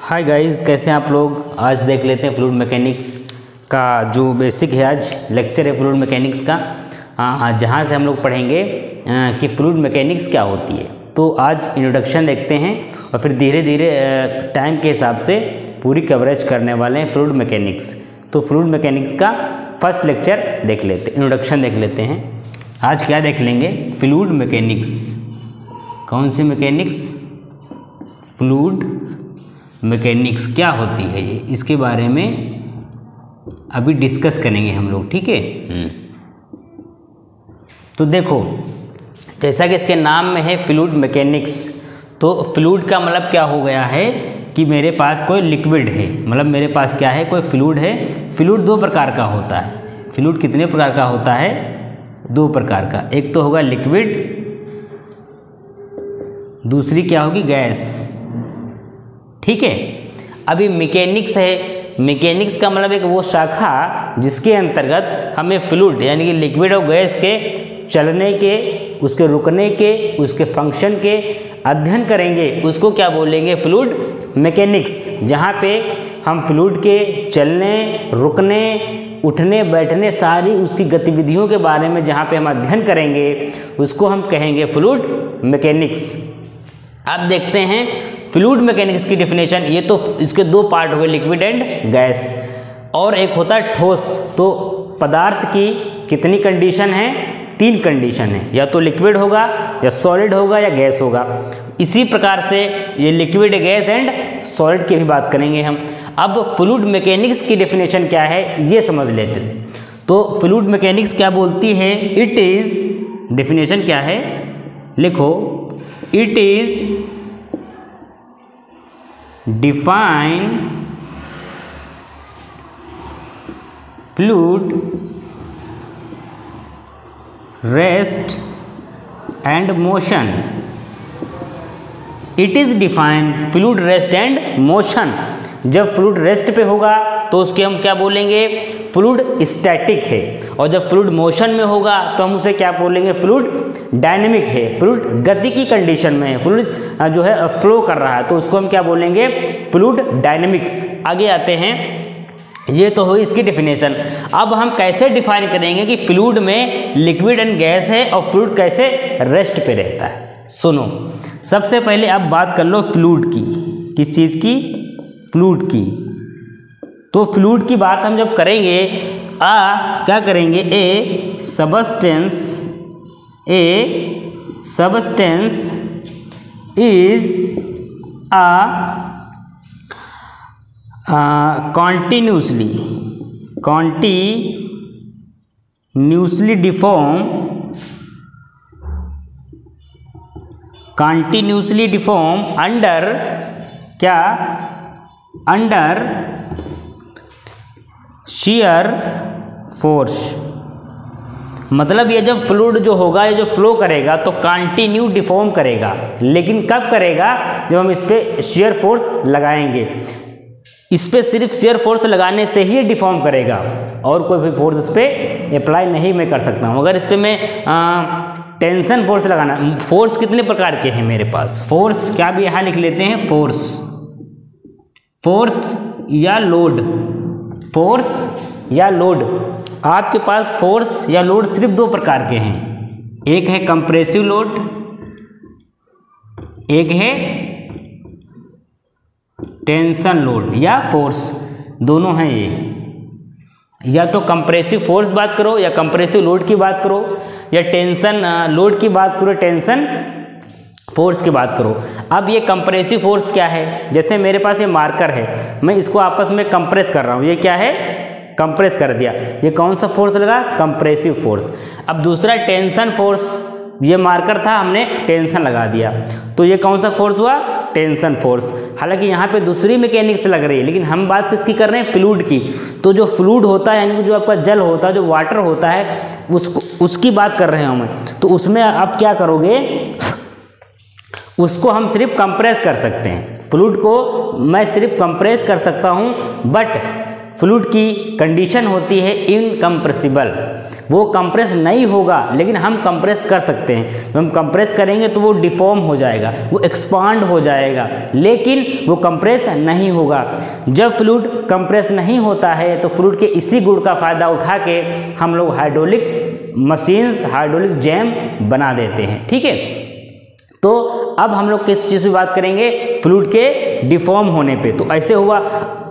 Hi guys, कैसे हैं आप लोग। आज देख लेते हैं फ्लूइड मैकेनिक्स का जो बेसिक है। आज लेक्चर है फ्लूइड मैकेनिक्स का, जहाँ से हम लोग पढ़ेंगे कि फ्लूइड मैकेनिक्स क्या होती है। तो आज इंट्रोडक्शन देखते हैं और फिर धीरे धीरे टाइम के हिसाब से पूरी कवरेज करने वाले हैं फ्लूइड मैकेनिक्स। तो फ्लूइड मैकेनिक्स का फर्स्ट लेक्चर देख लेते हैं, इंट्रोडक्शन देख लेते हैं। आज क्या देख लेंगे? Fluid mechanics. कौन सी मैकेनिक्स? फ्लूइड मैकेनिक्स क्या होती है ये, इसके बारे में अभी डिस्कस करेंगे हम लोग, ठीक है। तो देखो, जैसा कि इसके नाम में है फ्लूइड मैकेनिक्स, तो फ्लूइड का मतलब क्या हो गया है कि मेरे पास कोई लिक्विड है, मतलब मेरे पास क्या है, कोई फ्लूइड है। फ्लूइड दो प्रकार का होता है। फ्लूइड कितने प्रकार का होता है? दो प्रकार का। एक तो होगा लिक्विड, दूसरी क्या होगी? गैस, ठीक है। अभी मैकेनिक्स है, मैकेनिक्स का मतलब एक वो शाखा जिसके अंतर्गत हमें फ्लूइड यानी कि लिक्विड और गैस के चलने के, उसके रुकने के, उसके फंक्शन के अध्ययन करेंगे, उसको क्या बोलेंगे? Fluid mechanics. जहाँ पे हम फ्लूइड के चलने, रुकने, उठने, बैठने, सारी उसकी गतिविधियों के बारे में जहाँ पे हम अध्ययन करेंगे, उसको हम कहेंगे फ्लूइड मैकेनिक्स। अब देखते हैं फ्लूइड मैकेनिक्स की डेफिनेशन। ये तो इसके दो पार्ट हो गए, लिक्विड एंड गैस। और एक होता है ठोस। तो पदार्थ की कितनी कंडीशन है? तीन कंडीशन है, या तो लिक्विड होगा, या सॉलिड होगा, या गैस होगा। इसी प्रकार से ये लिक्विड, गैस एंड सॉलिड की भी बात करेंगे हम। अब फ्लूइड मैकेनिक्स की डेफिनेशन क्या है ये समझ लेते थे। तो फ्लूइड मैकेनिक्स क्या बोलती है? इट इज, डेफिनेशन क्या है लिखो, it is define fluid rest and motion. It is define fluid rest and motion. जब फ्लूइड रेस्ट पे होगा तो उसके हम क्या बोलेंगे? फ्लूइड स्टैटिक है। और जब फ्लूइड मोशन में होगा तो हम उसे क्या बोलेंगे? फ्लूइड डायनेमिक है। फ्लूइड गति की कंडीशन में है, फ्लूइड जो है फ्लो कर रहा है, तो उसको हम क्या बोलेंगे? Fluid dynamics. आगे आते हैं, ये तो हुई इसकी डेफिनेशन। अब हम कैसे डिफाइन करेंगे कि फ्लूइड में लिक्विड एंड गैस है और फ्लूइड कैसे रेस्ट पे रहता है। सुनो, सबसे पहले आप बात कर लो फ्लूइड की। किस चीज़ की? फ्लूइड की। तो फ्लूइड की बात हम जब करेंगे, क्या करेंगे? ए substance is continuously deform under क्या? Under shear force। मतलब ये जब फ्लूइड जो होगा, ये जो फ्लो करेगा तो कंटिन्यू डिफॉर्म करेगा, लेकिन कब करेगा? जब हम इस पर shear फोर्स लगाएंगे। इस पर सिर्फ shear फोर्स लगाने से ही डिफॉर्म करेगा, और कोई भी फोर्स इस पर अप्लाई नहीं मैं कर सकता हूँ। अगर इस पर मैं टेंशन फोर्स लगाना, फोर्स कितने प्रकार के हैं मेरे पास? फोर्स क्या भी यहाँ लिख लेते हैं, फोर्स या लोड। फोर्स या लोड, आपके पास फोर्स या लोड सिर्फ दो प्रकार के हैं। एक है कंप्रेसिव लोड, एक है टेंशन लोड या फोर्स, दोनों हैं ये। या तो कंप्रेसिव फोर्स बात करो, या कंप्रेसिव लोड की बात करो, या टेंशन लोड की बात करो, टेंशन फोर्स की बात करो। अब ये कंप्रेसिव फोर्स क्या है? जैसे मेरे पास ये मार्कर है, मैं इसको आपस में कंप्रेस कर रहा हूँ, ये क्या है? कंप्रेस कर दिया। ये कौन सा फोर्स लगा? Compressive force. अब दूसरा टेंशन फोर्स, ये मार्कर था, हमने टेंशन लगा दिया, तो ये कौन सा फोर्स हुआ? Tension force. हालांकि यहाँ पे दूसरी मैकेनिक्स लग रही है, लेकिन हम बात किसकी कर रहे हैं? फ्लूइड की। तो जो फ्लूइड होता है, यानी कि जो आपका जल होता है, जो वाटर होता है, उसकी बात कर रहे हैं हम। तो उसमें आप क्या करोगे? उसको हम सिर्फ कंप्रेस कर सकते हैं। फ्लूइड को मैं सिर्फ कंप्रेस कर सकता हूँ, बट फ्लूइड की कंडीशन होती है इनकम्प्रेसिबल, वो कंप्रेस नहीं होगा लेकिन हम कंप्रेस कर सकते हैं। जब हम कंप्रेस करेंगे तो वो डिफॉर्म हो जाएगा, वो एक्सपांड हो जाएगा, लेकिन वो कंप्रेस नहीं होगा। जब फ्लूइड कंप्रेस नहीं होता है तो फ्लूइड के इसी गुण का फ़ायदा उठा के हम लोग हाइड्रोलिक मशीन्स, हाइड्रोलिक जैम बना देते हैं। ठीक है, तो अब हम लोग किस चीज़ की बात करेंगे, फ्लूइड के डिफॉर्म होने पे। तो ऐसे हुआ,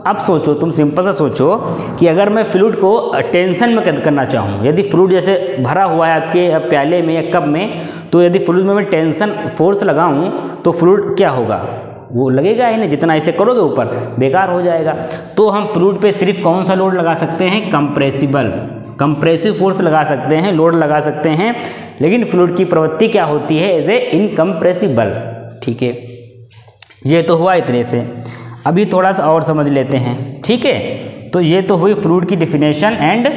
अब सोचो, तुम सिंपल सा सोचो कि अगर मैं फ्लूइड को टेंशन में कैद करना चाहूँ, यदि फ्लूइड जैसे भरा हुआ है आपके प्याले में या कप में, तो यदि फ्लूइड में मैं टेंशन फोर्स लगाऊँ तो फ्लूइड क्या होगा, वो लगेगा ही नहीं, जितना ऐसे करोगे ऊपर बेकार हो जाएगा। तो हम फ्लूइड पे सिर्फ कौन सा लोड लगा सकते हैं, कंप्रेसिबल, कंप्रेसिव फोर्स लगा सकते हैं, लोड लगा सकते हैं, लेकिन फ्लूइड की प्रवृत्ति क्या होती है, एज ए इनकम्प्रेसिबल। ठीक है, ये तो हुआ इतने से। अभी थोड़ा सा और समझ लेते हैं। ठीक है, तो ये तो हुई फ्लूइड की डिफिनेशन एंड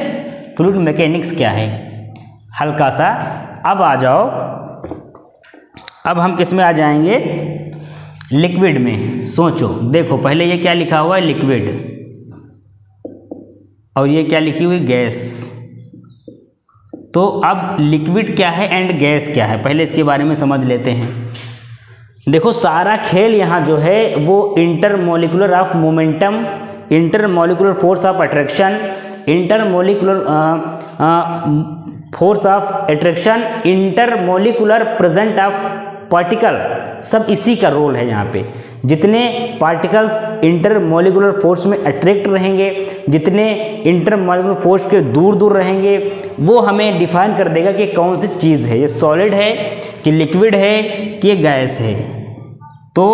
फ्लूइड मैकेनिक्स क्या है, हल्का सा। अब आ जाओ, अब हम किस में आ जाएंगे, लिक्विड में। सोचो, देखो पहले ये क्या लिखा हुआ है, लिक्विड, और ये क्या लिखी हुई, गैस। तो अब लिक्विड क्या है एंड गैस क्या है, पहले इसके बारे में समझ लेते हैं। देखो सारा खेल यहाँ जो है वो intermolecular of momentum, intermolecular force of attraction, intermolecular force of attraction, intermolecular present of particle, सब इसी का रोल है यहाँ पे। जितने पार्टिकल्स इंटरमोलिकुलर फोर्स में अट्रैक्ट रहेंगे, जितने इंटरमोलिकुलर फोर्स के दूर दूर रहेंगे, वो हमें डिफाइन कर देगा कि कौन सी चीज़ है, ये सॉलिड है कि लिक्विड है कि गैस है। तो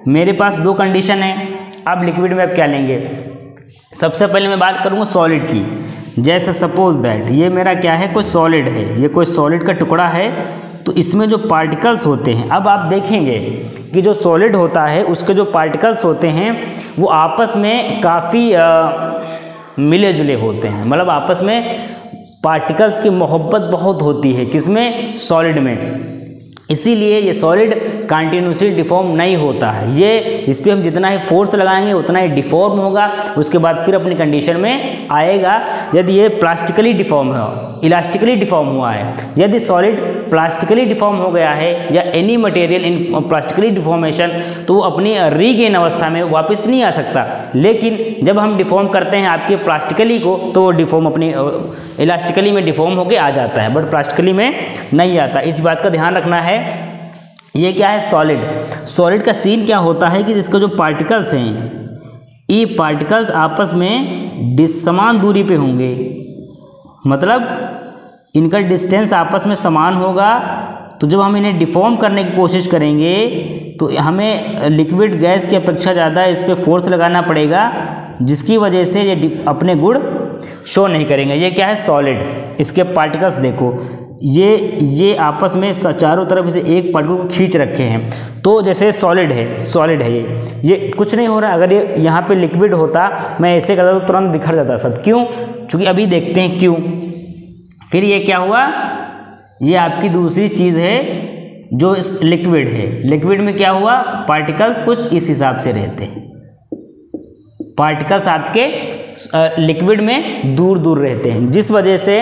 मेरे पास दो कंडीशन है। अब लिक्विड में अब क्या लेंगे, सबसे पहले मैं बात करूँगा सॉलिड की। जैसे सपोज दैट ये मेरा क्या है, कोई सॉलिड है, ये कोई सॉलिड का टुकड़ा है, तो इसमें जो पार्टिकल्स होते हैं, अब आप देखेंगे कि जो सॉलिड होता है उसके जो पार्टिकल्स होते हैं वो आपस में काफ़ी मिले जुले होते हैं, मतलब आपस में पार्टिकल्स की मोहब्बत बहुत होती है, किसमें, सॉलिड में। इसीलिए ये सॉलिड कंटिन्यूसली डिफॉर्म नहीं होता है, ये इस पर हम जितना ही फोर्स लगाएंगे उतना ही डिफॉर्म होगा, उसके बाद फिर अपनी कंडीशन में आएगा। यदि ये प्लास्टिकली डिफॉर्म हो, इलास्टिकली डिफॉर्म हुआ है, यदि सॉलिड प्लास्टिकली डिफॉर्म हो गया है या any material in plastically deformation, तो वो अपनी रीगेन अवस्था में वापस नहीं आ सकता। लेकिन जब हम डिफॉर्म करते हैं आपके प्लास्टिकली को, तो वो डिफॉर्म अपनी इलास्टिकली में डिफॉर्म होकर आ जाता है, बट प्लास्टिकली में नहीं आता। इस बात का ध्यान रखना है। ये क्या है, सॉलिड। सॉलिड का सीन क्या होता है कि जिसके जो पार्टिकल्स हैं, ये पार्टिकल्स आपस में समान दूरी पे होंगे, मतलब इनका डिस्टेंस आपस में समान होगा। तो जब हम इन्हें डिफॉर्म करने की कोशिश करेंगे तो हमें लिक्विड गैस की अपेक्षा ज़्यादा इस पर फोर्स लगाना पड़ेगा, जिसकी वजह से ये अपने गुण शो नहीं करेंगे। ये क्या है, सॉलिड। इसके पार्टिकल्स देखो, ये आपस में चारों तरफ से एक पार्टिकल को खींच रखे हैं। तो जैसे सॉलिड है ये कुछ नहीं हो रहा। अगर ये यहाँ पे लिक्विड होता, मैं ऐसे करता तो तुरंत बिखर जाता सब। क्यों, क्योंकि अभी देखते हैं क्यों। फिर ये क्या हुआ, ये आपकी दूसरी चीज़ है जो इस लिक्विड है। लिक्विड में क्या हुआ, पार्टिकल्स कुछ इस हिसाब से रहते हैं, पार्टिकल्स आपके लिक्विड में दूर दूर रहते हैं, जिस वजह से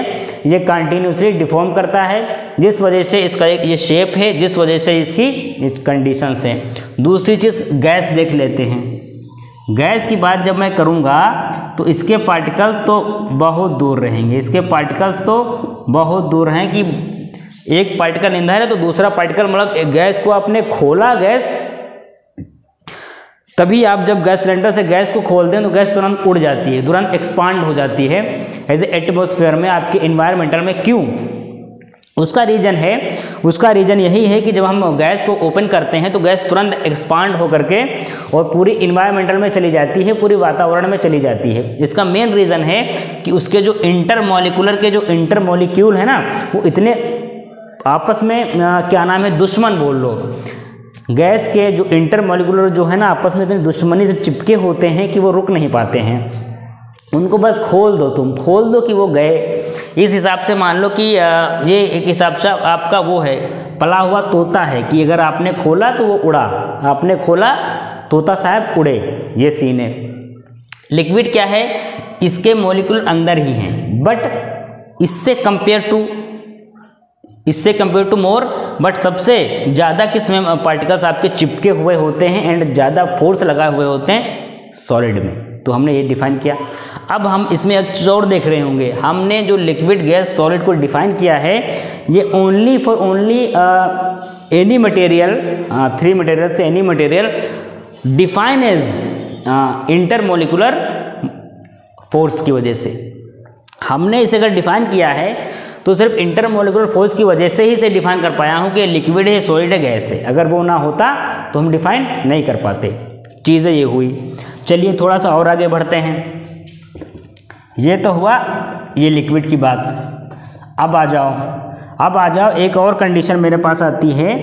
ये कंटिन्यूसली डिफॉर्म करता है, जिस वजह से इसका एक ये शेप है, जिस वजह से इसकी कंडीशंस हैं। दूसरी चीज़ गैस देख लेते हैं। गैस की बात जब मैं करूँगा तो इसके पार्टिकल्स तो बहुत दूर रहेंगे, इसके पार्टिकल्स तो बहुत दूर हैं कि एक पार्टिकल इंधन है तो दूसरा पार्टिकल, मतलब गैस को आपने खोला, गैस तभी आप जब गैस सिलेंडर से गैस को खोलते हैं तो गैस तुरंत उड़ जाती है, तुरंत एक्सपांड हो जाती है एज एटमॉस्फेयर में, आपके इन्वायरमेंटल में। क्यों, उसका रीज़न यही है कि जब हम गैस को ओपन करते हैं तो गैस तुरंत एक्सपांड हो करके और पूरी इन्वायरमेंटल में चली जाती है, पूरी वातावरण में चली जाती है। इसका मेन रीज़न है कि उसके जो इंटरमॉलिक्यूलर के जो इंटरमॉलिक्यूल है ना, वो इतने आपस में क्या नाम है, दुश्मन बोल लो। गैस के जो इंटरमॉलिक्यूलर जो है ना, आपस में इतनी दुश्मनी से चिपके होते हैं कि वो रुक नहीं पाते हैं। उनको बस खोल दो, तुम खोल दो कि वो गए। इस हिसाब से मान लो कि ये एक हिसाब से आपका वो है, पला हुआ तोता है कि अगर आपने खोला तो वो उड़ा, आपने खोला तोता साहब उड़े, ये सीन है। लिक्विड क्या है, इसके मॉलिक्यूल अंदर ही हैं, बट इससे कंपेयर टू मोर, बट सबसे ज़्यादा किस में पार्टिकल्स आपके चिपके हुए होते हैं एंड ज़्यादा फोर्स लगाए हुए होते हैं सॉलिड में। तो हमने ये डिफाइन किया। अब हम इसमें एक चीज़ और देख रहे होंगे, हमने जो लिक्विड गैस सॉलिड को डिफाइन किया है ये only for only any material, 3 material से any material define as intermolecular force की वजह से। हमने इसे अगर डिफाइन किया है तो सिर्फ इंटरमोलिकुलर फोर्स की वजह से ही इसे डिफाइन कर पाया हूँ कि लिक्विड है, सॉलिड है, गैस है। अगर वो ना होता तो हम डिफाइन नहीं कर पाते। चीज़ें ये हुई। चलिए थोड़ा सा और आगे बढ़ते हैं। ये तो हुआ ये लिक्विड की बात। अब आ जाओ एक और कंडीशन मेरे पास आती है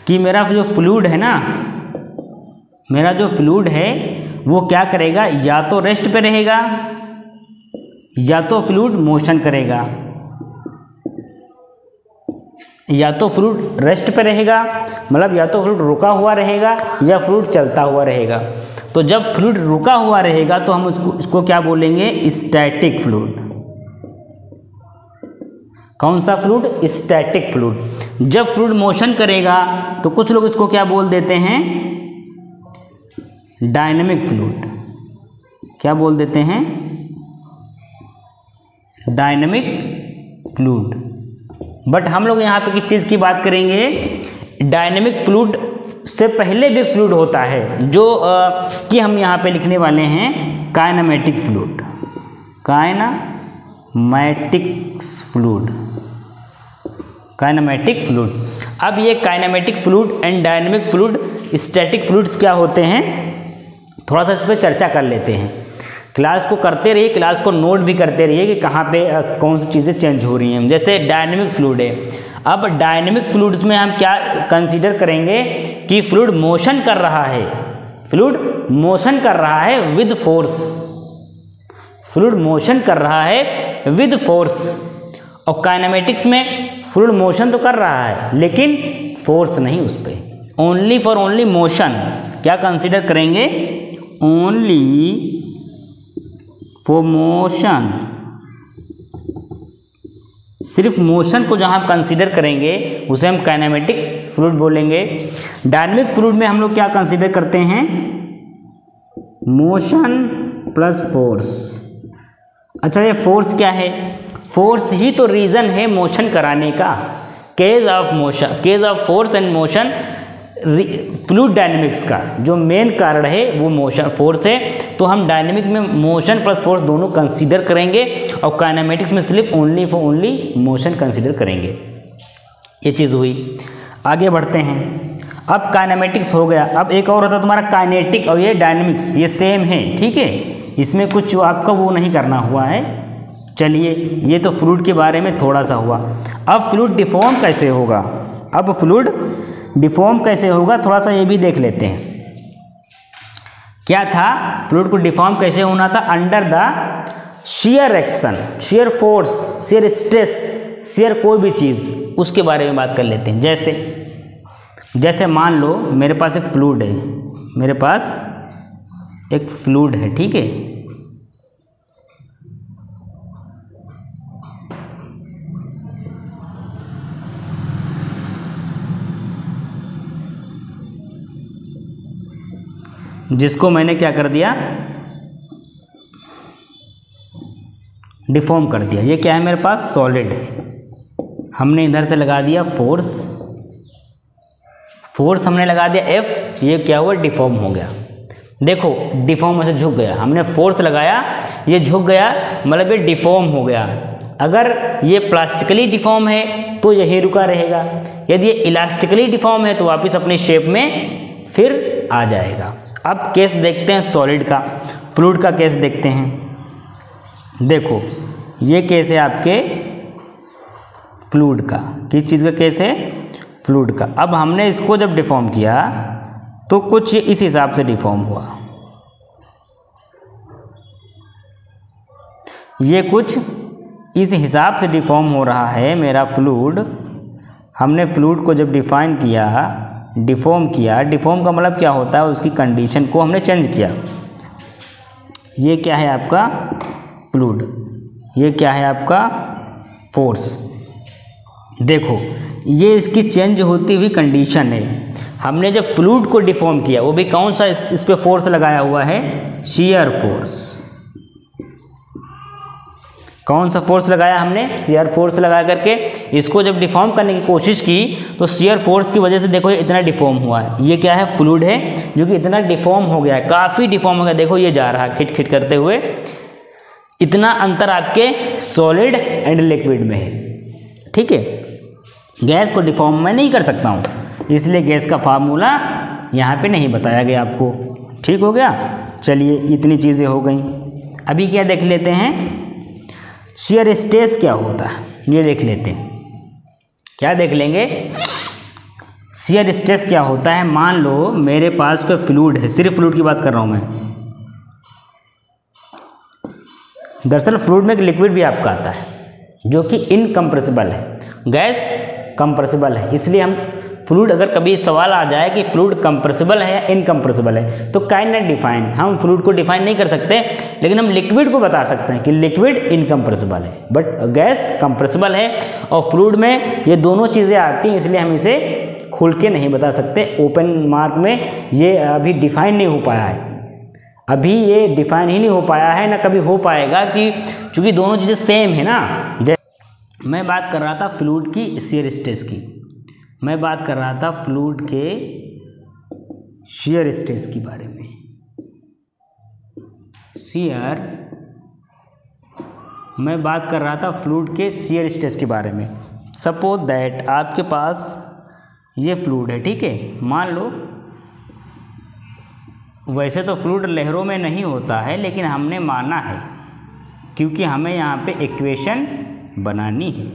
कि मेरा जो फ्लूइड है ना, मेरा जो फ्लूइड है वो क्या करेगा, या तो रेस्ट पे रहेगा या तो फ्लूइड मोशन करेगा। या तो फ्लूइड रेस्ट पे रहेगा, मतलब या तो फ्लूइड रुका हुआ रहेगा या फ्लूइड चलता हुआ रहेगा। तो जब फ्लूइड रुका हुआ रहेगा तो हम उसको क्या बोलेंगे, स्टैटिक फ्लूइड। कौन सा फ्लूइड, स्टैटिक फ्लूइड। जब फ्लूइड मोशन करेगा तो कुछ लोग इसको क्या बोल देते हैं, डायनेमिक फ्लूइड। क्या बोल देते हैं, डायनेमिक फ्लूइड। बट हम लोग यहाँ पे किस चीज़ की बात करेंगे, डायनेमिक फ्लूइड से पहले भी एक फ्लूइड होता है जो कि हम यहाँ पे लिखने वाले हैं काइनेमेटिक फ्लूइड। Kinematic fluid. अब ये kinematic fluid and dynamic fluid, static fluids क्या होते हैं, थोड़ा सा इस पर चर्चा कर लेते हैं। क्लास को करते रहिए, क्लास को नोट भी करते रहिए कि कहाँ पे कौन सी चीज़ें चेंज हो रही हैं। जैसे डायनेमिक फ्लूइड है। अब डायनेमिक फ्लूइड्स में हम क्या कंसीडर करेंगे कि फ्लूइड मोशन कर रहा है, फ्लूइड मोशन कर रहा है विद फोर्स, फ्लूइड मोशन कर रहा है विद फोर्स। और काइनेमेटिक्स में फ्लूइड मोशन तो कर रहा है लेकिन फोर्स नहीं उस पर, ओनली फॉर ओनली मोशन। क्या कंसीडर करेंगे, ओनली फॉर मोशन। सिर्फ मोशन को जहाँ कंसीडर करेंगे उसे हम काइनेमेटिक फ्लूइड बोलेंगे। डायनेमिक फ्लूइड में हम लोग क्या कंसीडर करते हैं, मोशन प्लस फोर्स। अच्छा ये फोर्स क्या है, फोर्स ही तो रीज़न है मोशन कराने का। Cage of force and motion, fluid dynamics का जो मेन कारण है वो मोशन फोर्स है। तो हम डायनेमिक में मोशन प्लस फोर्स दोनों कंसीडर करेंगे और काइनेमेटिक्स में सिर्फ only for only motion consider करेंगे। ये चीज़ हुई। आगे बढ़ते हैं। अब काइनेमेटिक्स हो गया। अब एक और होता है तुम्हारा काइनेटिक और ये डायनेमिक्स, ये सेम है, ठीक है, इसमें कुछ आपका वो नहीं करना हुआ है। चलिए ये तो फ्लूइड के बारे में थोड़ा सा हुआ। अब फ्लूइड डिफॉर्म कैसे होगा, अब फ्लूइड डिफॉर्म कैसे होगा थोड़ा सा ये भी देख लेते हैं। क्या था, फ्लूइड को डिफॉर्म कैसे होना था, under the shear action, shear force, shear stress, shear कोई भी चीज़, उसके बारे में बात कर लेते हैं। जैसे मान लो मेरे पास एक फ्लूइड है, मेरे पास एक फ्लूइड है, ठीक है। जिसको मैंने क्या कर दिया, डिफॉर्म कर दिया। ये क्या है, मेरे पास सॉलिड है। हमने इधर से लगा दिया फोर्स हमने लगा दिया F, ये क्या हुआ, डिफॉर्म हो गया। देखो डिफॉर्म ऐसे झुक गया, हमने फोर्स लगाया, ये झुक गया, मतलब ये डिफॉर्म हो गया। अगर ये प्लास्टिकली डिफॉर्म है तो यही रुका रहेगा, यदि ये इलास्टिकली डिफॉर्म है तो वापस अपनी शेप में फिर आ जाएगा। अब केस देखते हैं सॉलिड का, फ्लूइड का केस देखते हैं। देखो ये केस है आपके फ्लूइड का, किस चीज़ का केस है, फ्लूइड का। अब हमने इसको जब डिफॉर्म किया तो कुछ इस हिसाब से डिफॉर्म हुआ, ये कुछ इस हिसाब से डिफॉर्म हो रहा है मेरा फ्लूइड। हमने फ्लूइड को जब डिफाइन किया, डिफॉर्म का मतलब क्या होता है, उसकी कंडीशन को हमने चेंज किया। ये क्या है आपका फ्लूइड, ये क्या है आपका फोर्स। देखो ये इसकी चेंज होती हुई कंडीशन है। हमने जब फ्लूइड को डिफॉर्म किया वो भी कौन सा इस पे फोर्स लगाया हुआ है, शियर फोर्स। कौन सा फोर्स लगाया हमने, शियर फोर्स लगा करके इसको जब डिफॉर्म करने की कोशिश की तो शियर फोर्स की वजह से देखो ये इतना डिफॉर्म हुआ है। ये क्या है, फ्लूइड है जो कि इतना डिफॉर्म हो गया है, काफ़ी डिफॉर्म हो गया। देखो ये जा रहा है खिट खिट करते हुए, इतना अंतर आपके सॉलिड एंड लिक्विड में है। ठीक है, गैस को डिफॉर्म मैं नहीं कर सकता हूँ, इसलिए गैस का फार्मूला यहाँ पे नहीं बताया गया आपको। ठीक हो गया, चलिए इतनी चीज़ें हो गई। अभी क्या देख लेते हैं, शियर स्ट्रेस क्या होता है ये देख लेते हैं। क्या देख लेंगे, शियर स्ट्रेस क्या होता है। मान लो मेरे पास कोई फ्लूइड है, सिर्फ फ्लूइड की बात कर रहा हूँ मैं। दरअसल फ्लूइड में एक लिक्विड भी आपका आता है जो कि इनकम्प्रेसिबल है, गैस कंप्रेसिबल है। इसलिए हम फ्लूइड, अगर कभी सवाल आ जाए कि फ्लूइड कंप्रेसिबल है या इनकम्प्रेसिबल है तो काइंड नॉट डिफाइन, हम फ्लूइड को डिफाइन नहीं कर सकते, लेकिन हम लिक्विड को बता सकते हैं कि लिक्विड इनकम्प्रेसिबल है बट गैस कंप्रेसिबल है। और फ्लूइड में ये दोनों चीज़ें आती हैं, इसलिए हम इसे खुल के नहीं बता सकते। ओपन मार्क में ये अभी डिफाइन नहीं हो पाया है, अभी ये डिफाइन ही नहीं हो पाया है, ना कभी हो पाएगा, कि चूँकि दोनों चीज़ें सेम है ना। मैं बात कर रहा था फ्लूइड की शियर स्ट्रेस की, मैं बात कर रहा था फ्लूइड के शियर स्ट्रेस के बारे में। शियर, मैं बात कर रहा था फ्लूइड के शियर स्ट्रेस के बारे में। सपोज दैट आपके पास ये फ्लूइड है, ठीक है, मान लो। वैसे तो फ्लूइड लहरों में नहीं होता है, लेकिन हमने माना है क्योंकि हमें यहाँ पे इक्वेशन बनानी है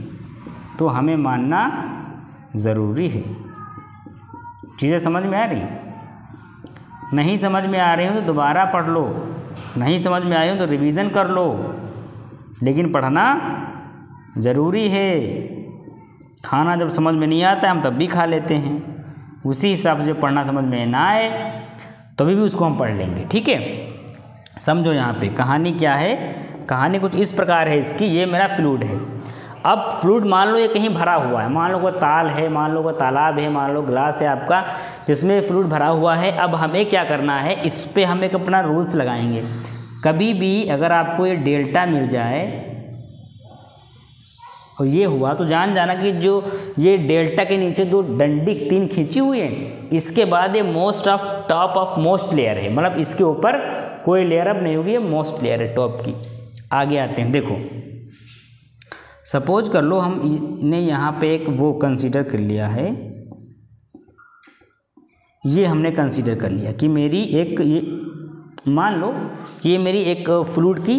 तो हमें मानना ज़रूरी है। चीज़ें समझ में आ रही, नहीं समझ में आ रही हो तो दोबारा पढ़ लो, नहीं समझ में आई हो तो रिवीजन कर लो, लेकिन पढ़ना ज़रूरी है। खाना जब समझ में नहीं आता है हम तब भी खा लेते हैं, उसी हिसाब से जब पढ़ना समझ में ना आए तभी भी उसको हम पढ़ लेंगे। ठीक है, समझो यहाँ पे कहानी क्या है। कहानी कुछ इस प्रकार है इसकी, ये मेरा फ्लूइड है। अब फ्लूइड मान लो ये कहीं भरा हुआ है, मान लो कोई ताल है, मान लो कोई तालाब है, मान लो ग्लास है आपका जिसमें फ्लूइड भरा हुआ है। अब हमें क्या करना है, इस पर हम एक अपना रूल्स लगाएंगे। कभी भी अगर आपको ये डेल्टा मिल जाए और ये हुआ तो जान जाना कि जो ये डेल्टा के नीचे दो डंडी तीन खींची हुई है, इसके बाद ये most of top of most layer है, मतलब इसके ऊपर कोई लेयर अब नहीं होगी, ये मोस्ट लेयर है टॉप की। आगे आते हैं, देखो सपोज कर लो हमने यहाँ पे एक वो कंसीडर कर लिया है, ये हमने कंसीडर कर लिया कि मेरी एक, ये मान लो कि ये मेरी एक फ्लूइड की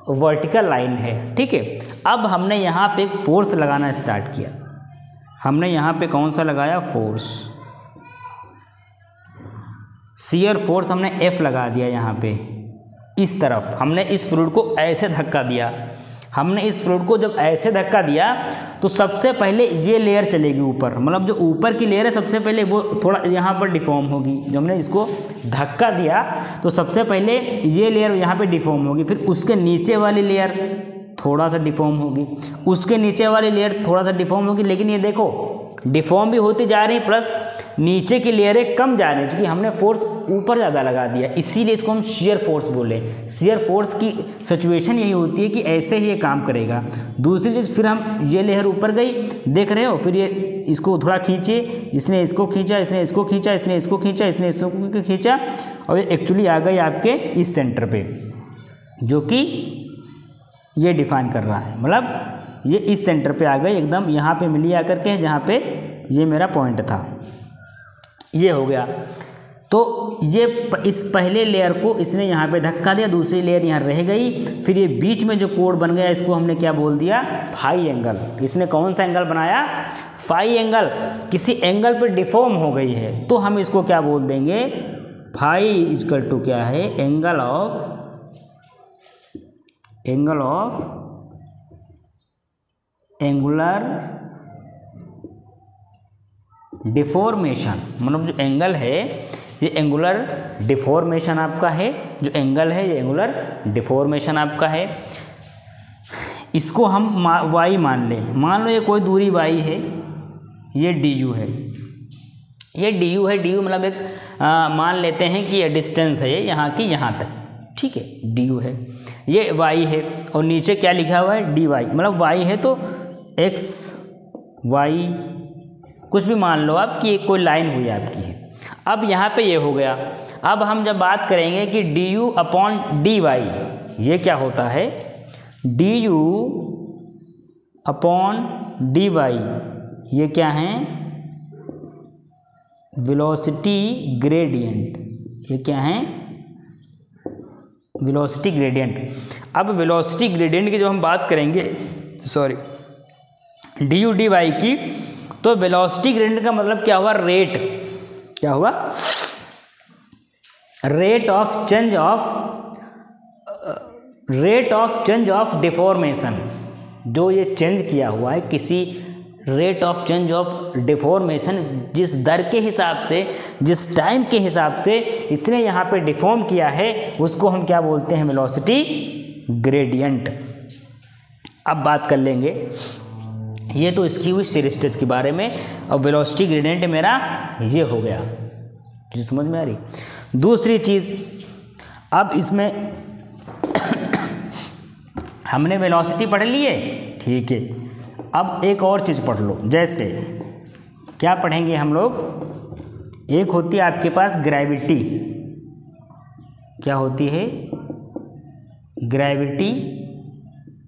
वर्टिकल लाइन है। ठीक है, अब हमने यहाँ पे एक फोर्स लगाना स्टार्ट किया। हमने यहाँ पे कौन सा लगाया, फोर्स, शियर फोर्स हमने F लगा दिया। यहाँ पे इस तरफ हमने इस फ्लूइड को ऐसे धक्का दिया। हमने इस फ्लूइड को जब ऐसे धक्का दिया तो सबसे पहले ये लेयर चलेगी ऊपर, मतलब जो ऊपर की लेयर है सबसे पहले वो थोड़ा यहाँ पर डिफॉर्म होगी। जब हमने इसको धक्का दिया तो सबसे पहले ये लेयर यहाँ पे डिफॉर्म होगी, फिर उसके नीचे वाली लेयर थोड़ा सा डिफॉर्म होगी, उसके नीचे वाली लेयर थोड़ा सा डिफॉर्म होगी। लेकिन ये देखो डिफॉर्म भी होती जा रही प्लस नीचे की लेयरें कम जा रही हैं, क्योंकि हमने फोर्स ऊपर ज़्यादा लगा दिया, इसीलिए इसको हम शियर फोर्स बोले। शियर फोर्स की सिचुएशन यही होती है कि ऐसे ही ये काम करेगा। दूसरी चीज़, फिर हम ये लेयर ऊपर गई, देख रहे हो, फिर ये इसको थोड़ा खींचे, इसने इसको खींचा, इसने इसको खींचा, इसने इसको खींचा, इसने इसको खींचा, और ये एक्चुअली आ गई आपके इस सेंटर पे, जो कि ये डिफाइन कर रहा है, मतलब ये इस सेंटर पे आ गई एकदम, यहाँ पे मिली आकर के, जहाँ पे ये मेरा पॉइंट था, ये हो गया। तो ये इस पहले लेयर को इसने यहाँ पे धक्का दिया, दूसरी लेयर यहाँ रह गई, फिर ये बीच में जो कोड बन गया इसको हमने क्या बोल दिया, फाई एंगल। इसने कौन सा एंगल बनाया, फाई एंगल। किसी एंगल पे डिफॉर्म हो गई है तो हम इसको क्या बोल देंगे, फाई इक्वल टू क्या है, एंगल ऑफ एंगुलर डिफॉर्मेशन, मतलब जो एंगल है ये एंगुलर डिफॉर्मेशन आपका है, जो एंगल है ये एंगुलर डिफॉर्मेशन आपका है। इसको हम y मान लें, मान लो ये कोई दूरी y है, ये du है, ये du है, du मतलब एक मान लेते हैं कि ये डिस्टेंस है ये यहाँ की यहाँ तक, ठीक है, du है, ये y है और नीचे क्या लिखा हुआ है dy, मतलब y है तो x y कुछ भी मान लो आप कि कोई लाइन हुई आपकी है। अब यहाँ पे ये हो गया। अब हम जब बात करेंगे कि du अपॉन dy, ये क्या होता है, du अपॉन dy ये क्या है, वेलोसिटी ग्रेडियंट, ये क्या है, वेलोसिटी ग्रेडियंट। अब वेलोसिटी ग्रेडियंट की जब हम बात करेंगे, सॉरी, du dy की, तो वेलोसिटी ग्रेडियंट का मतलब क्या हुआ, रेट, क्या हुआ, rate of change of deformation. जो ये चेंज किया हुआ है किसी rate of change of deformation, जिस दर के हिसाब से, जिस टाइम के हिसाब से इसने यहाँ पे डिफॉर्म किया है, उसको हम क्या बोलते हैं, वेलोसिटी ग्रेडियंट। अब बात कर लेंगे, ये तो इसकी हुई शेयर स्ट्रेस के बारे में, और वेलोसिटी ग्रेडियंट मेरा ये हो गया, जो समझ में आ रही। दूसरी चीज़, अब इसमें हमने वेलोसिटी पढ़ ली है, ठीक है, अब एक और चीज़ पढ़ लो। जैसे क्या पढ़ेंगे हम लोग, एक होती है आपके पास ग्रेविटी, क्या होती है, ग्रेविटी,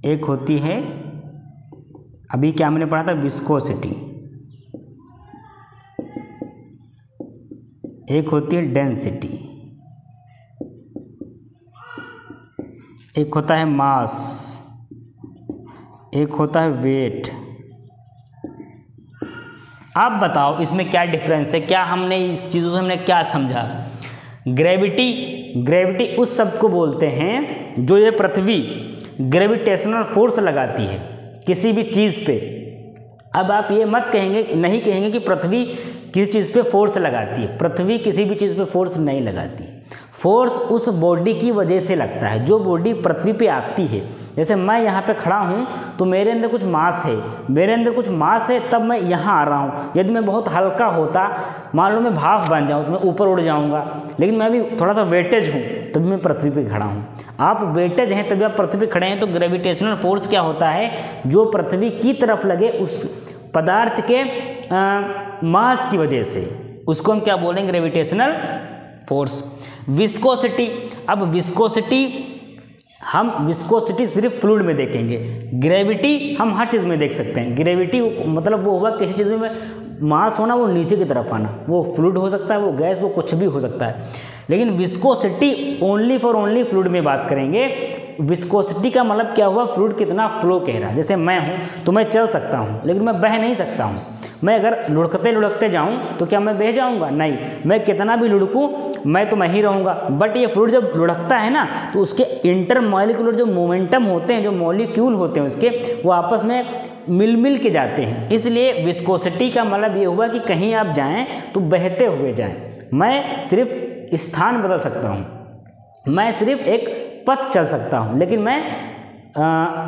एक होती है, अभी क्या हमने पढ़ा था, विस्कोसिटी, एक होती है डेंसिटी, एक होता है मास, एक होता है वेट। आप बताओ इसमें क्या डिफरेंस है, क्या हमने इस चीज़ों से हमने क्या समझा। ग्रेविटी उस शब्द को बोलते हैं जो ये पृथ्वी ग्रेविटेशनल फोर्स लगाती है किसी भी चीज़ पे। अब आप ये मत कहेंगे, नहीं कहेंगे कि पृथ्वी किसी चीज़ पे फोर्स लगाती है, पृथ्वी किसी भी चीज़ पे फोर्स नहीं लगाती। फोर्स उस बॉडी की वजह से लगता है जो बॉडी पृथ्वी पे आती है। जैसे मैं यहाँ पे खड़ा हूँ तो मेरे अंदर कुछ मास है, मेरे अंदर कुछ मास है, तब मैं यहाँ आ रहा हूँ। यदि मैं बहुत हल्का होता, मान लो मैं भाप बन जाऊँ, तो मैं ऊपर उड़ जाऊँगा, लेकिन मैं भी थोड़ा सा वेटेज हूँ तभी मैं पृथ्वी पे खड़ा हूँ। आप वेटेज हैं तभी आप पृथ्वी पे खड़े हैं। तो ग्रेविटेशनल फोर्स क्या होता है, जो पृथ्वी की तरफ लगे उस पदार्थ के मास की वजह से, उसको हम क्या बोलेंगे, ग्रेविटेशनल फोर्स। विस्कोसिटी, अब विस्कोसिटी हम विस्कोसिटी सिर्फ फ्लूइड में देखेंगे, ग्रेविटी हम हर चीज़ में देख सकते हैं। ग्रेविटी मतलब वो हुआ किसी चीज़ में मास होना, वो नीचे की तरफ आना, वो फ्लूइड हो सकता है, वो गैस, वो कुछ भी हो सकता है। लेकिन विस्कोसिटी ओनली फ्लूइड में बात करेंगे। विस्कोसिटी का मतलब क्या हुआ, फ्लूइड कितना फ्लो कह रहा है। जैसे मैं हूँ तो मैं चल सकता हूँ, लेकिन मैं बह नहीं सकता हूँ। मैं अगर लुढ़कते लुढ़कते जाऊँ तो क्या मैं बह जाऊँगा, नहीं। मैं कितना भी लुढ़कूँ मैं ही रहूँगा। बट ये फ्लूइड जब लुढ़कता है ना, तो उसके इंटरमॉलिक्यूलर जो मोमेंटम होते हैं, जो मॉलिक्यूल होते हैं उसके, वो आपस में मिल के जाते हैं। इसलिए विस्कोसिटी का मतलब ये हुआ कि कहीं आप जाएँ तो बहते हुए जाएँ। मैं सिर्फ स्थान बदल सकता हूँ, मैं सिर्फ एक पथ चल सकता हूँ, लेकिन मैं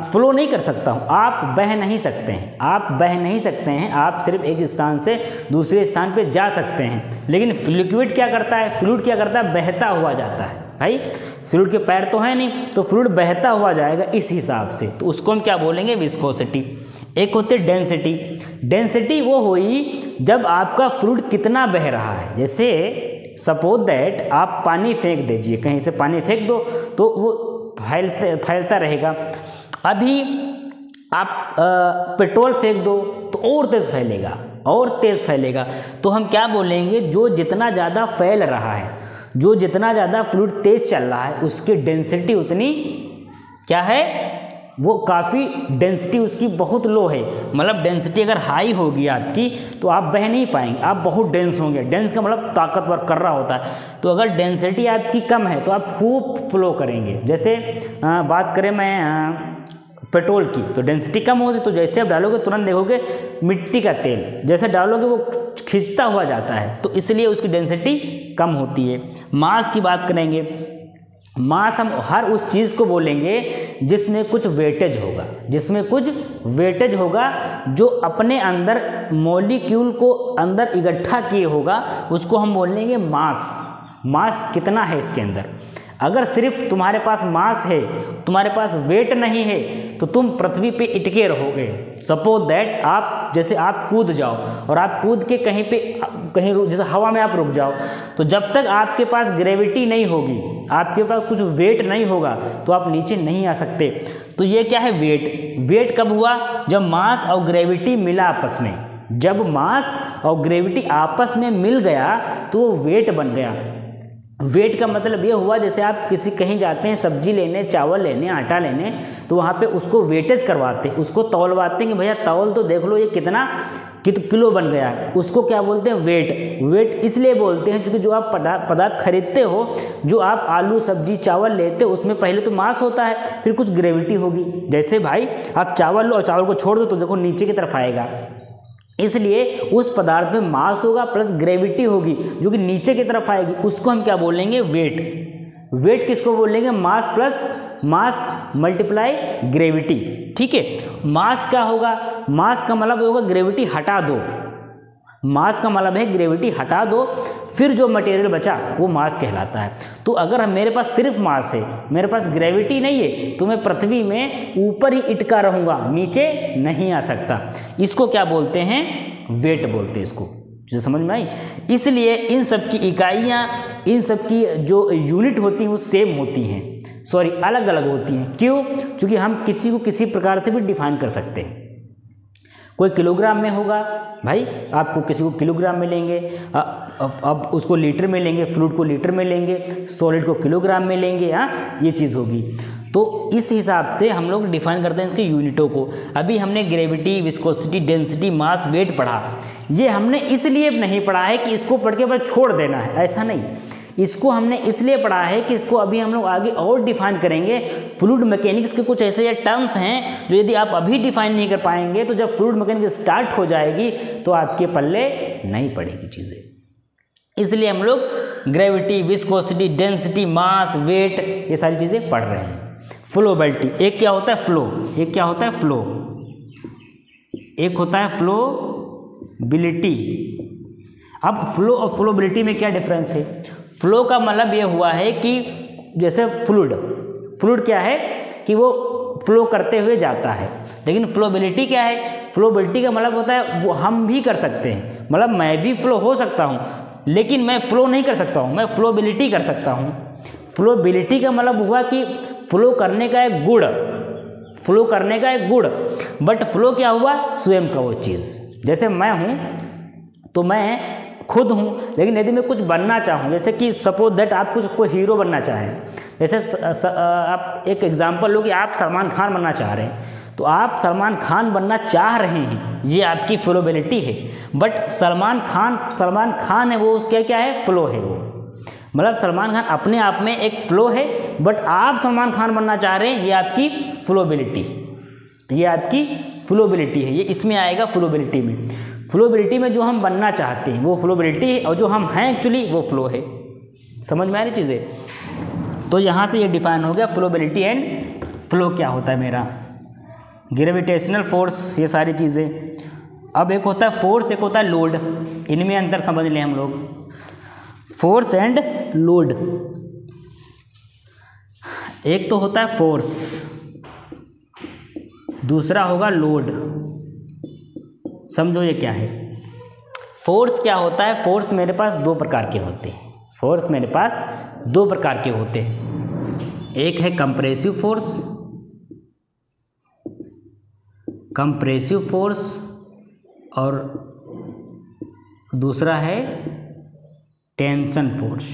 फ्लो नहीं कर सकता हूँ। आप बह नहीं सकते हैं, आप बह नहीं सकते हैं, आप सिर्फ एक स्थान से दूसरे स्थान पे जा सकते हैं। लेकिन लिक्विड क्या करता है, फ्लूइड क्या करता है, बहता हुआ जाता है। भाई फ्लूइड के पैर तो है नहीं, तो फ्लूइड बहता हुआ जाएगा इस हिसाब से, तो उसको हम क्या बोलेंगे, विस्कोसिटी। एक होती है डेंसिटी। डेंसिटी वो हुई जब आपका फ्लूइड कितना बह रहा है। जैसे सपोज दैट आप पानी फेंक दीजिए, कहीं से पानी फेंक दो तो वो फैलता रहेगा। अभी आप पेट्रोल फेंक दो तो और तेज़ फैलेगा, और तेज़ फैलेगा। तो हम क्या बोलेंगे, जो जितना ज़्यादा फैल रहा है, जो जितना ज़्यादा फ्लूइड तेज़ चल रहा है, उसकी डेंसिटी उतनी क्या है, वो काफ़ी डेंसिटी उसकी बहुत लो है। मतलब डेंसिटी अगर हाई होगी आपकी तो आप बह नहीं पाएंगे, आप बहुत डेंस होंगे। डेंस का मतलब ताकतवर कर रहा होता है। तो अगर डेंसिटी आपकी कम है तो आप खूब फ्लो करेंगे। जैसे बात करें, मैं पेट्रोल की तो डेंसिटी कम होती, तो जैसे आप डालोगे तुरंत देखोगे मिट्टी का तेल जैसे डालोगे वो खिंचता हुआ जाता है, तो इसलिए उसकी डेंसिटी कम होती है। मास की बात करेंगे, मास हम हर उस चीज़ को बोलेंगे जिसमें कुछ वेटेज होगा, जिसमें कुछ वेटेज होगा, जो अपने अंदर मॉलिक्यूल को अंदर इकट्ठा किए होगा, उसको हम बोलेंगे मास। मास कितना है इसके अंदर। अगर सिर्फ तुम्हारे पास मास है, तुम्हारे पास वेट नहीं है, तो तुम पृथ्वी पे इटके रहोगे। सपोज दैट आप जैसे आप कूद जाओ और आप कूद के कहीं पे कहीं जैसे हवा में आप रुक जाओ, तो जब तक आपके पास ग्रेविटी नहीं होगी, आपके पास कुछ वेट नहीं होगा, तो आप नीचे नहीं आ सकते। तो ये क्या है, वेट। वेट कब हुआ, जब मास और ग्रेविटी मिला आपस में। जब मास और ग्रेविटी आपस में मिल गया तो वो वेट बन गया। वेट का मतलब ये हुआ, जैसे आप किसी कहीं जाते हैं सब्जी लेने, चावल लेने, आटा लेने, तो वहाँ पे उसको वेटेज करवाते हैं, उसको तौलवाते हैं कि भैया तौल तो देख लो ये कितना किलो बन गया है। उसको क्या बोलते हैं, वेट। वेट इसलिए बोलते हैं क्योंकि जो आप पदार्थ खरीदते हो, जो आप आलू सब्जी चावल लेते हो, उसमें पहले तो मास होता है, फिर कुछ ग्रेविटी होगी। जैसे भाई आप चावल लो और चावल को छोड़ दो तो देखो नीचे की तरफ आएगा, इसलिए उस पदार्थ में मास होगा प्लस ग्रेविटी होगी जो कि नीचे की तरफ आएगी, उसको हम क्या बोलेंगे, वेट। वेट किसको बोलेंगे, mass plus mass multiply gravity. ठीक है। मास क्या होगा, मास का मतलब होगा ग्रेविटी हटा दो। मास का मतलब है ग्रेविटी हटा दो, फिर जो मटेरियल बचा वो मास कहलाता है। तो अगर मेरे पास सिर्फ मास है, मेरे पास ग्रेविटी नहीं है, तो मैं पृथ्वी में ऊपर ही इटका रहूँगा, नीचे नहीं आ सकता। इसको क्या बोलते हैं, वेट बोलते हैं इसको। जो समझ में आई। इसलिए इन सब की इकाइयाँ, इन सब की जो यूनिट होती हैं वो सेम होती हैं, सॉरी अलग अलग होती हैं। क्यों, क्योंकि हम किसी को किसी प्रकार से भी डिफाइन कर सकते हैं। कोई किलोग्राम में होगा, भाई आपको किसी को किलोग्राम में लेंगे, अब उसको लीटर में लेंगे, फ्लूइड को लीटर में लेंगे, सॉलिड को किलोग्राम में लेंगे, हाँ ये चीज़ होगी। तो इस हिसाब से हम लोग डिफाइन करते हैं इसके यूनिटों को। अभी हमने ग्रेविटी, विस्कोसिटी, डेंसिटी, मास, वेट पढ़ा। ये हमने इसलिए नहीं पढ़ा है कि इसको पढ़ के बस छोड़ देना है, ऐसा नहीं। इसको हमने इसलिए पढ़ा है कि इसको अभी हम लोग आगे और डिफाइन करेंगे। फ्लूइड मैकेनिक्स के कुछ ऐसे टर्म्स हैं जो यदि आप अभी डिफाइन नहीं कर पाएंगे, तो जब फ्लूइड मैकेनिक्स स्टार्ट हो जाएगी तो आपके पल्ले नहीं पड़ेगी चीज़ें। इसलिए हम लोग ग्रेविटी, विस्कोसिटी, डेंसिटी, मास, वेट ये सारी चीज़ें पढ़ रहे हैं। फ्लोबिलिटी, एक क्या होता है फ्लो, एक क्या होता है फ्लो, एक होता है फ्लोबिलिटी। अब फ्लो और फ्लोबिलिटी में क्या डिफरेंस है। फ्लो का मतलब ये हुआ है कि जैसे फ्लूइड क्या है कि वो फ्लो करते हुए जाता है, लेकिन फ्लोबिलिटी क्या है, फ्लोबिलिटी का मतलब होता है वो हम भी कर सकते हैं, मतलब मैं भी फ्लो हो सकता हूँ लेकिन मैं फ्लो नहीं कर सकता हूँ, मैं फ्लोबिलिटी कर सकता हूँ। फ्लोबिलिटी का मतलब हुआ कि फ्लो करने का एक गुण, फ्लो करने का एक गुण, बट फ्लो क्या हुआ, स्वयं का वो चीज़। जैसे मैं हूँ तो मैं खुद हूँ, लेकिन यदि मैं कुछ बनना चाहूँ, जैसे कि सपोज दैट आप कुछ कोई हीरो बनना चाहें, जैसे आप एक एग्जांपल लो कि आप सलमान खान बनना चाह रहे हैं, तो आप सलमान खान बनना चाह रहे हैं, ये आपकी फ्लोबिलिटी है। बट सलमान खान है, वो उसके क्या है, फ्लो है वो, मतलब सलमान खान अपने आप में एक फ्लो है, बट आप सलमान खान बनना चाह रहे हैं, ये आपकी फ्लोबिलिटी, ये आपकी फ्लोबिलिटी है, ये इसमें आएगा फ्लोबिलिटी में। फ्लोबिलिटी में जो हम बनना चाहते हैं वो फ्लोबिलिटी है, और जो हम हैं एक्चुअली वो फ्लो है। समझ में आ रही चीज़ें। तो यहाँ से ये डिफाइन हो गया फ्लोबिलिटी एंड फ्लो क्या होता है मेरा। ग्रेविटेशनल फोर्स, ये सारी चीज़ें। अब एक होता है फोर्स, एक होता है लोड, इनमें अंतर समझ लें हम लोग, फोर्स एंड लोड। एक तो होता है फोर्स, दूसरा होगा लोड। समझो ये क्या है। फोर्स क्या होता है, फोर्स मेरे पास दो प्रकार के होते हैं, फोर्स मेरे पास दो प्रकार के होते हैं। एक है कंप्रेसिव फोर्स, कंप्रेसिव फोर्स, और दूसरा है टेंशन फोर्स।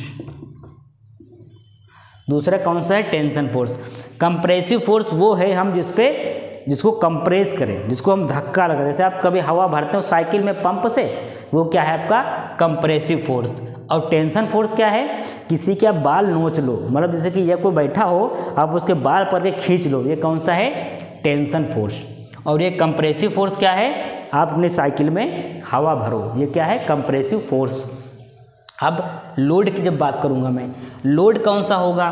दूसरा कौन सा है, टेंशन फोर्स। कंप्रेसिव फोर्स वो है हम जिसको कंप्रेस करें, जिसको हम धक्का लगा, जैसे आप कभी हवा भरते हो साइकिल में पंप से, वो क्या है आपका कंप्रेसिव फोर्स। और टेंशन फोर्स क्या है, किसी के आप बाल नोच लो, मतलब जैसे कि यह कोई बैठा हो आप उसके बाल पकड़ के खींच लो, ये कौन सा है, टेंशन फोर्स। और ये कंप्रेसिव फोर्स क्या है, आप अपने साइकिल में हवा भरो, ये क्या है कंप्रेसिव फोर्स। अब लोड की जब बात करूँगा मैं, लोड कौन सा होगा,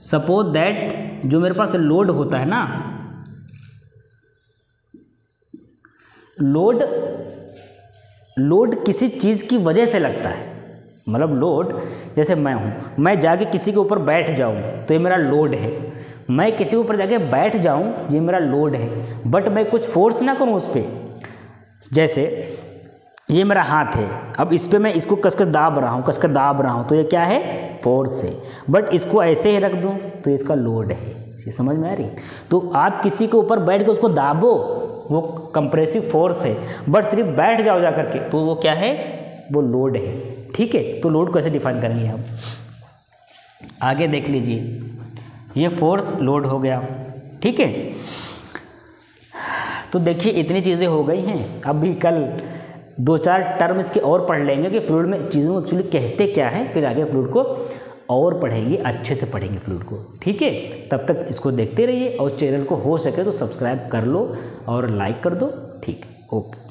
सपोज दैट जो मेरे पास लोड होता है ना, लोड किसी चीज़ की वजह से लगता है। मतलब लोड, जैसे मैं हूँ, मैं जाके किसी के ऊपर बैठ जाऊँ तो ये मेरा लोड है, मैं किसी के ऊपर जाके बैठ जाऊँ ये मेरा लोड है, बट मैं कुछ फोर्स ना करूँ उस पर। जैसे ये मेरा हाथ है, अब इस पर मैं इसको कसकर दाब रहा हूँ तो ये क्या है, फोर्स है। बट इसको ऐसे ही रख दूँ तो इसका लोड है। ये समझ में आ रही। तो आप किसी के ऊपर बैठ के उसको दाबो, वो कंप्रेसिव फोर्स है, बट सिर्फ बैठ जाओ जा करके तो वो क्या है, वो लोड है। ठीक है, तो लोड कैसे डिफाइन करेंगे हम, आगे देख लीजिए। ये फोर्स लोड हो गया, ठीक है। तो देखिए इतनी चीज़ें हो गई हैं। अभी कल 2-4 टर्म इसके और पढ़ लेंगे कि फ्लूइड में चीज़ों को एक्चुअली कहते क्या हैं, फिर आगे फ्लूइड को और पढ़ेंगे, अच्छे से पढ़ेंगे फ्लूइड को। ठीक है, तब तक इसको देखते रहिए और चैनल को हो सके तो सब्सक्राइब कर लो और लाइक कर दो। ठीक है, ओके।